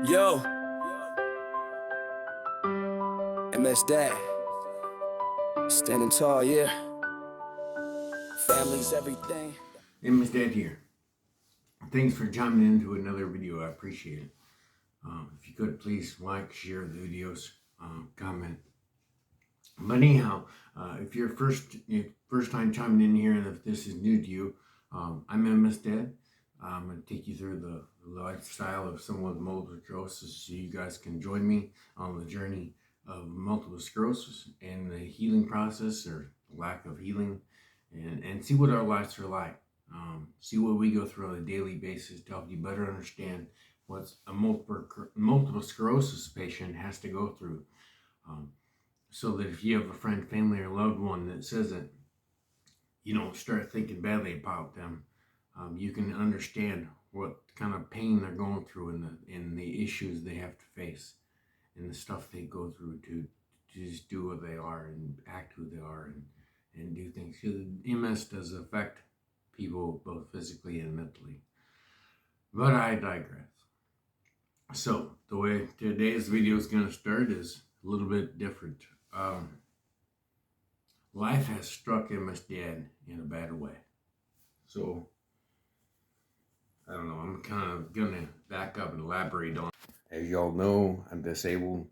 Yo, msdad, standing tall, yeah. Family's everything. Hey, msdad here. Thanks for chiming into another video. I appreciate it. If you could please like, share the videos, comment. But anyhow, if you're first time chiming in here, and if this is new to you, I'm msdad. I'm going to take you through the lifestyle of someone with multiple sclerosis, so you guys can join me on the journey of multiple sclerosis and the healing process or lack of healing, and see what our lives are like. See what we go through on a daily basis to help you better understand what a multiple sclerosis patient has to go through. So that if you have a friend, family, or loved one that says it, you don't start thinking badly about them. You can understand what kind of pain they're going through and the issues they have to face and the stuff they go through to just do what they are and act who they are and do things. Because MS does affect people both physically and mentally. But I digress. So the way today's video is going to start is a little bit different. Life has struck msdad in a bad way. So I don't know, I'm kind of going to back up and elaborate on. As y'all know, I'm disabled.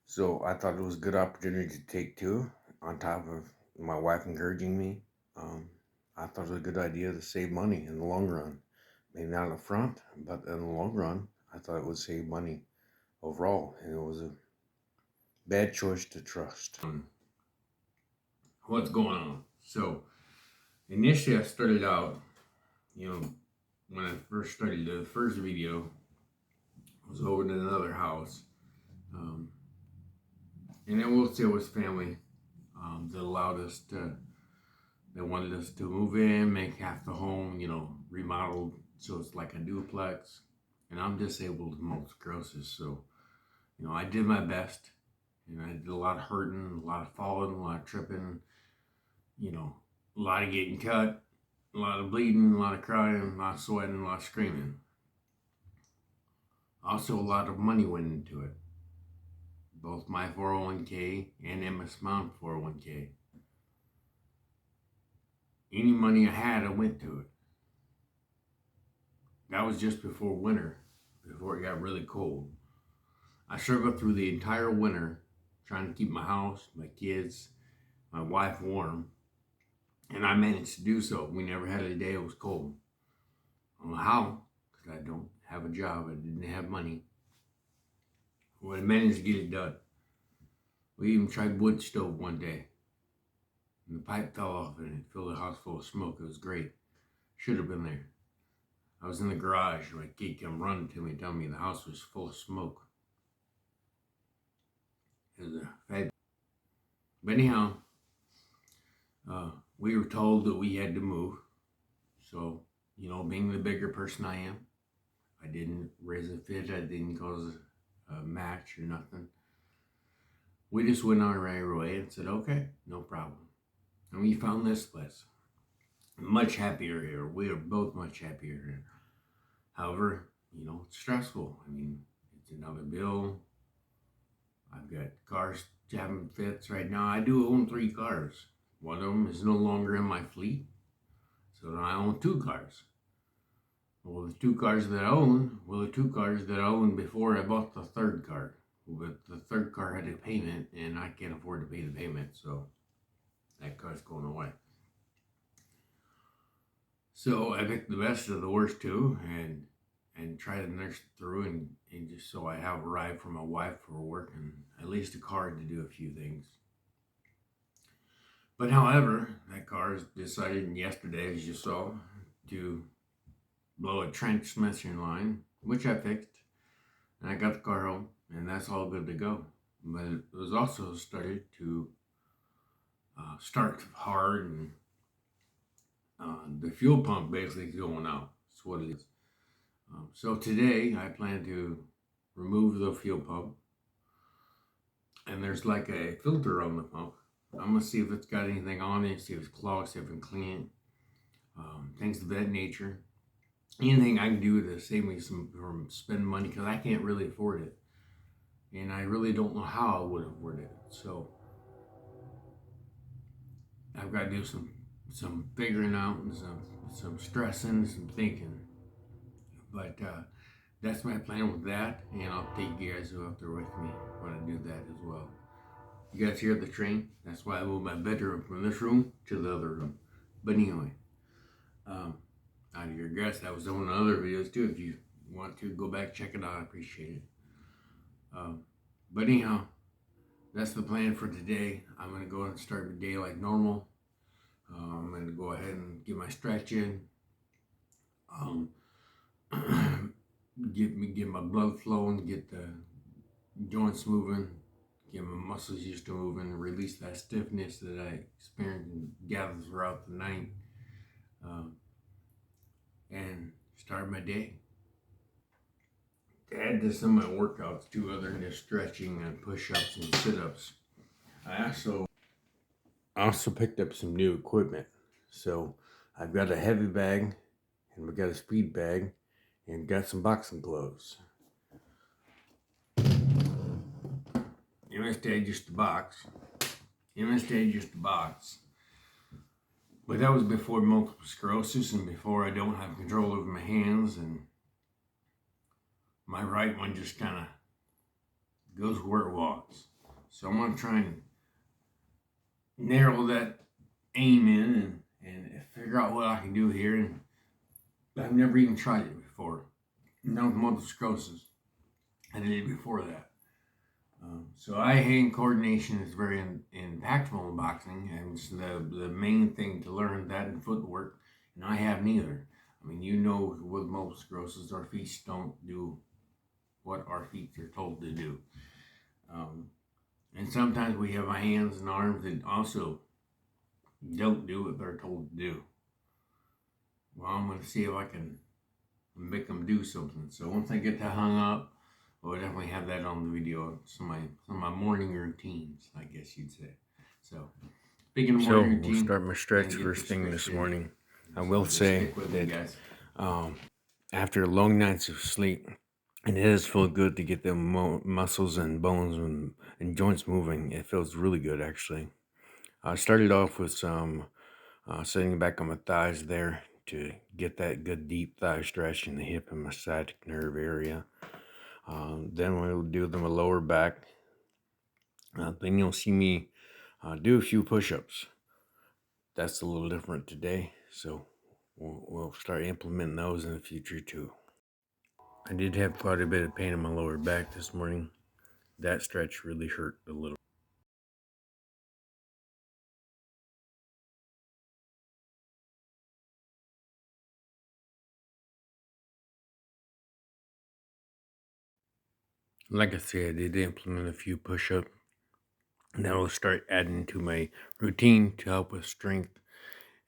So I thought it was a good opportunity to take two, on top of my wife encouraging me. I thought it was a good idea to save money in the long run. Maybe not up front, but in the long run, I thought it would save money overall. And it was a bad choice to trust. What's going on? So initially I started out, when I first started the first video, I was over in another house. And I will say it was family that allowed us to, they wanted us to move in, make half the home, remodeled so it's like a duplex. And I'm disabled with multiple sclerosis, so I did my best. I did a lot of hurting, a lot of falling, a lot of tripping, a lot of getting cut, a lot of bleeding, a lot of crying, a lot of sweating, a lot of screaming. Also, a lot of money went into it. Both my 401k and MS Mount 401k. Any money I had, I went to it. That was just before winter, before it got really cold. I struggled through the entire winter trying to keep my house, my kids, my wife warm. And I managed to do so. We never had a day it was cold. I don't know how, because I don't have a job. I didn't have money. But I managed to get it done. We even tried wood stove one day. And the pipe fell off and it filled the house full of smoke. It was great. Should have been there. I was in the garage. My kid came running to me, telling me the house was full of smoke. It was a fabulous. But anyhow, we were told that we had to move. So, being the bigger person I am, I didn't raise a fit. I didn't cause a match or nothing. We just went our right way and said, okay, no problem. And we found this place. Much happier here. We are both much happier here. However, it's stressful. It's another bill. I've got cars having fits right now. I do own 3 cars. One of them is no longer in my fleet. So now I own 2 cars. Well, the 2 cars that I own, the 2 cars that I owned before I bought the 3rd car. But the 3rd car had a payment, and I can't afford to pay the payment, so that car's going away. So I picked the best of the worst 2 and try to nurse through and just so I have a ride for my wife for work and at least a car to do a few things. But however, that car decided yesterday, as you saw, to blow a transmission line, which I fixed, and I got the car home, and that's all good to go. But it was also started to start hard, and the fuel pump basically going out. That's what it is. So today I plan to remove the fuel pump, and there's like a filter on the pump. I'm gonna see if it's got anything on it, see if it's clogged, see if I can clean it, things of that nature. anything I can do to save me from spending money, because I can't really afford it. And I really don't know how I would afford it. So I've got to do some figuring out and some stressing, some thinking. But that's my plan with that, and I'll take you guys out there with me when I do that as well. You guys hear the train? That's why I moved my bedroom from this room to the other room. But anyway, out of your guess, that was on other videos too. If you want to go back, check it out. I appreciate it. But anyhow, that's the plan for today. I'm going to go and start the day like normal. I'm going to go ahead and get my stretch in. Get my blood flowing, get the joints moving, get my muscles used to moving, and release that stiffness that I experienced and gathered throughout the night. And start my day. To add to some of my workouts too, other than just stretching and push-ups and sit-ups, I also picked up some new equipment. So I've got a heavy bag, and we've got a speed bag, and got some boxing gloves. msdads used to box. But that was before multiple sclerosis and before I don't have control over my hands, and my right one just kind of goes where it wants. So I'm going to try and narrow that aim in and figure out what I can do here. And I've never even tried it before. Not with multiple sclerosis. I did it before that. So eye-hand coordination is very impactful in boxing, and it's the main thing to learn, that and footwork, and I have neither. I mean, you know, with multiple sclerosis, our feet don't do what our feet are told to do. And sometimes we have our hands and arms that also don't do what they're told to do. Well, I'm going to see if I can make them do something. So once I get that hung up, we'll definitely have that on the video. Some of my morning routines, I guess you'd say. So, speaking of morning routine, we'll start my stretch first thing this morning. I will say that after long nights of sleep, and it does feel good to get the muscles and bones and joints moving. It feels really good, actually. I started off with some sitting back on my thighs there to get that good deep thigh stretch in the hip and my sciatic nerve area. Then we'll do the lower back. Then you'll see me do a few push-ups. That's a little different today, so we'll start implementing those in the future too. I did have quite a bit of pain in my lower back this morning. That stretch really hurt a little. Like I said, I did implement a few push-ups. Now I'll start adding to my routine to help with strength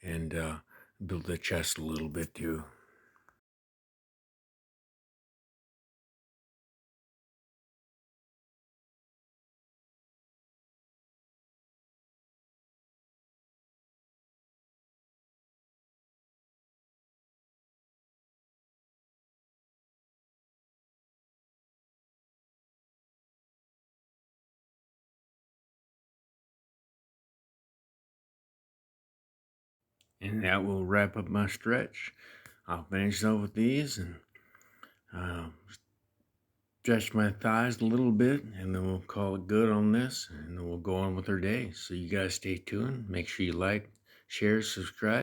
and build the chest a little bit too. And that will wrap up my stretch. I'll finish off with these and stretch my thighs a little bit, and then we'll call it good on this, and then we'll go on with our day. So you guys stay tuned. Make sure you like, share, subscribe.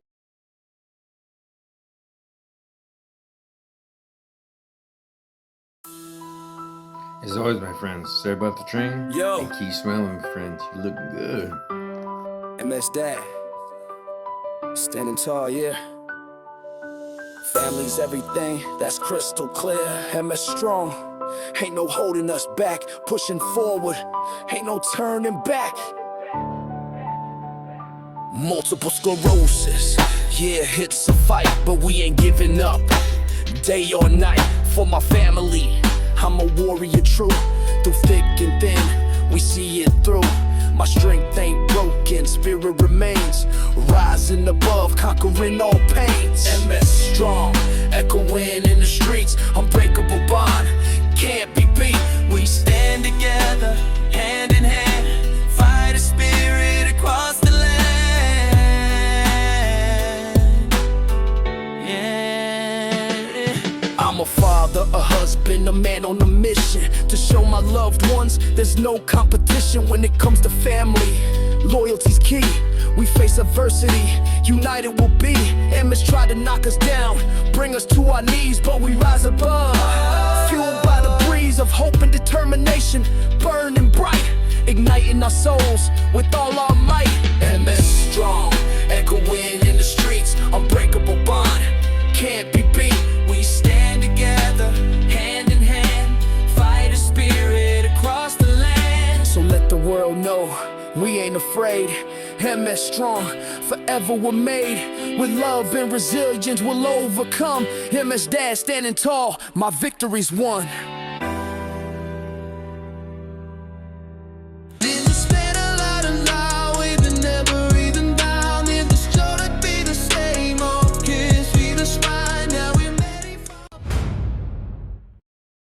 As always, my friends, sorry about the train. Yo. And keep smiling, my friends. You look good. msdad, standing tall, yeah. Family's everything, that's crystal clear. MS strong, ain't no holding us back. Pushing forward, ain't no turning back. Multiple sclerosis, yeah, it's a fight, but we ain't giving up. Day or night, for my family, I'm a warrior true. Through thick and thin, we see it through. My strength ain't broken, spirit remains. Rising above, conquering all pains. MS strong, echoing a father, a husband, a man on a mission to show my loved ones there's no competition when it comes to family. Loyalty's key. We face adversity, united we'll be. Enemies try to knock us down, bring us to our knees, but we rise above. Fueled by the breeze of hope and determination, burning bright, igniting our souls with all our might. MS strong, echoing in the streets, unbreakable bond, can't be beat. We stand together, hand in hand, fight a spirit across the land. So let the world know we ain't afraid. MS strong, forever we're made. With love and resilience we'll overcome. MS dad standing tall, my victory's won.